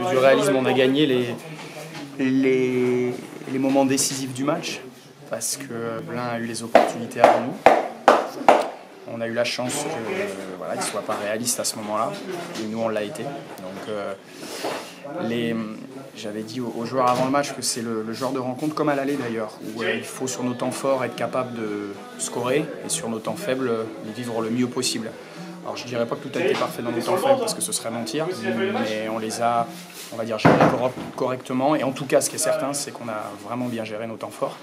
du réalisme, on a gagné les moments décisifs du match parce que Blain a eu les opportunités avant nous. On a eu la chance qu'il ne soit pas réaliste à ce moment-là, et nous on l'a été. Donc j'avais dit aux joueurs avant le match que c'est le genre de rencontre, comme à l'aller d'ailleurs, où il faut sur nos temps forts être capable de scorer et sur nos temps faibles les vivre le mieux possible. Alors je ne dirais pas que tout a été parfait dans nos temps faibles parce que ce serait mentir, mais on les a, on va dire, gérés correctement. Et en tout cas, ce qui est certain, c'est qu'on a vraiment bien géré nos temps forts.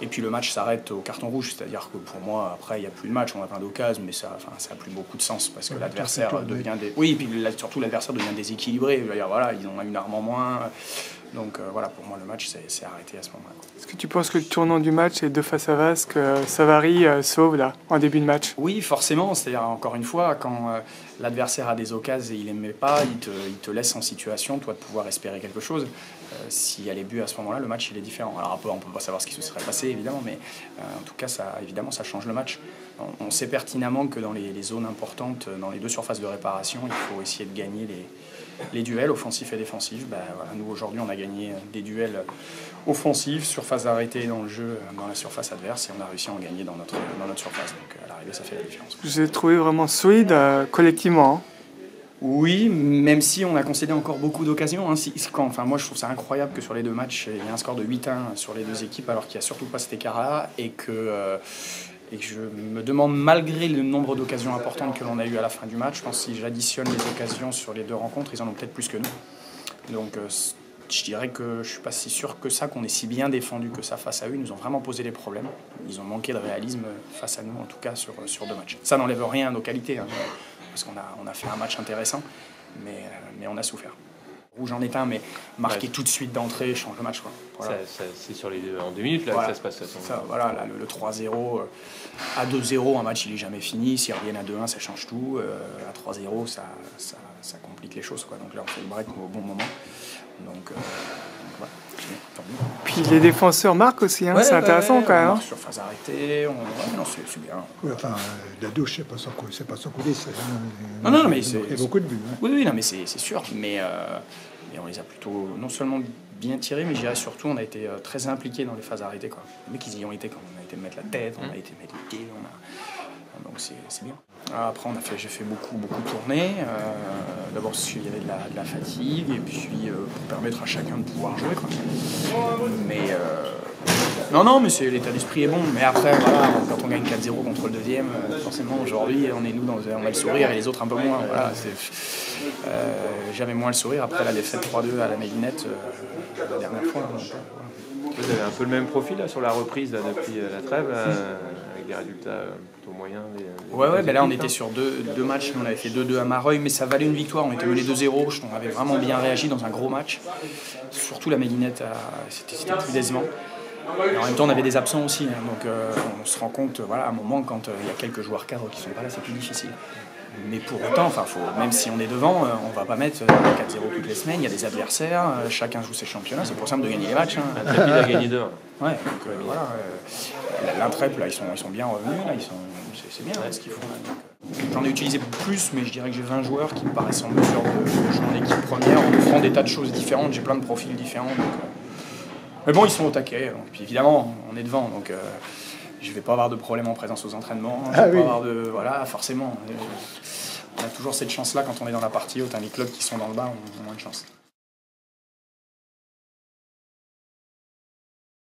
Et puis le match s'arrête au carton rouge, c'est-à-dire que pour moi, après, il n'y a plus de match, on a plein d'occasions, mais ça n'a plus beaucoup de sens parce que l'adversaire devient oui, et puis surtout l'adversaire devient déséquilibré. Je veux dire, voilà, ils ont une arme en moins. Donc voilà, pour moi, le match s'est arrêté à ce moment-là. Est-ce que tu penses que le tournant du match est 2 face à Vasque, que Savary sauve là, en début de match? Oui, forcément. C'est-à-dire, encore une fois, quand l'adversaire a des occasions et il n'aimait pas, il te laisse en situation, toi, de pouvoir espérer quelque chose. S'il y a les buts à ce moment-là, le match il est différent. Alors on ne peut pas savoir ce qui se serait passé, évidemment, mais en tout cas, évidemment, ça change le match. On sait pertinemment que dans les zones importantes, dans les 2 surfaces de réparation, il faut essayer de gagner les duels offensifs et défensifs. Voilà, nous, aujourd'hui, on a gagné des duels offensifs, surface arrêtée dans le jeu, dans la surface adverse, et on a réussi à en gagner dans notre surface. Donc à l'arrivée, ça fait la différence. Je l'ai trouvé vraiment solide collectivement. Hein. Oui, même si on a concédé encore beaucoup d'occasions. Hein. Moi, je trouve ça incroyable que sur les 2 matchs, il y a un score de 8-1 sur les 2 équipes, alors qu'il n'y a surtout pas cet écart-là, et que je me demande, malgré le nombre d'occasions importantes que l'on a eues à la fin du match, je pense que si j'additionne les occasions sur les 2 rencontres, ils en ont peut-être plus que nous. Donc je dirais que je ne suis pas si sûr que ça, qu'on est si bien défendu que ça face à eux. Ils nous ont vraiment posé des problèmes. Ils ont manqué de réalisme face à nous, en tout cas sur 2 matchs. Ça n'enlève rien à nos qualités, hein, parce qu'on a fait un match intéressant, mais on a souffert. Rouge en est un, mais marquer tout de suite d'entrée change le match. Quoi. Voilà. C'est sur en 2 minutes là, voilà, que ça se passe. Voilà, là, le 3-0, à 2-0, un match il n'est jamais fini. S'ils reviennent à 2-1, ça change tout. À 3-0, ça complique les choses. Quoi. Donc là, on fait le break au bon moment. Donc voilà. Puis les défenseurs marquent aussi, hein, c'est intéressant quand même. On marque sur phase arrêtée, non, c'est bien. Oui, enfin, la douche, c'est pas sans coulisses. Non, mais c'est. Il y a beaucoup de buts. Hein. Oui, non, mais c'est sûr. Mais on les a plutôt non seulement bien tirés, mais je dirais surtout on a été très impliqués dans les phases arrêtées. Quoi. Les mecs, ils y ont été quand on a été mettre la tête, on a été mettre les pieds. Donc c'est bien. Après, j'ai fait beaucoup tourner. D'abord parce qu'il y avait de la fatigue, et puis pour permettre à chacun de pouvoir jouer. Quoi. Mais non, mais l'état d'esprit est bon. Mais après, voilà, quand on gagne 4-0 contre le 2e, forcément aujourd'hui, on a le sourire et les autres un peu moins. Voilà, j'avais moins le sourire après la défaite 3-2 à la Mélinette la dernière fois. Donc, voilà. Vous avez un peu le même profil là, sur la reprise là, depuis la trêve, avec des résultats plutôt moyens. Ouais, là on était sur 2 matchs, on avait fait 2-2 à Mareuil, mais ça valait une victoire, on était menés 2-0, on avait vraiment bien réagi dans un gros match. Surtout la Mélinette, c'était plus décevant. Et en même temps on avait des absents aussi, hein, donc on se rend compte, voilà, à un moment quand il y a quelques joueurs cadres qui sont pas là, c'est plus difficile. Mais pour autant, même si on est devant, on ne va pas mettre 4-0 toutes les semaines. Il y a des adversaires, chacun joue ses championnats. C'est pour simple de gagner les matchs. Hein. Intrépide a gagné 2. Ouais, donc voilà. L'Intrep, là, ils sont bien revenus. Là, c'est bien ce qu'ils font. J'en ai utilisé plus, mais je dirais que j'ai 20 joueurs qui me paraissent en mesure de jouer en équipe première en offrant des tas de choses différentes. J'ai plein de profils différents. Donc, mais bon, ils sont au taquet. Donc, puis évidemment, on est devant. Donc, je ne vais pas avoir de problème en présence aux entraînements. Pas avoir voilà, forcément. On a toujours cette chance-là quand on est dans la partie haute. Les clubs qui sont dans le bas ont moins de chance.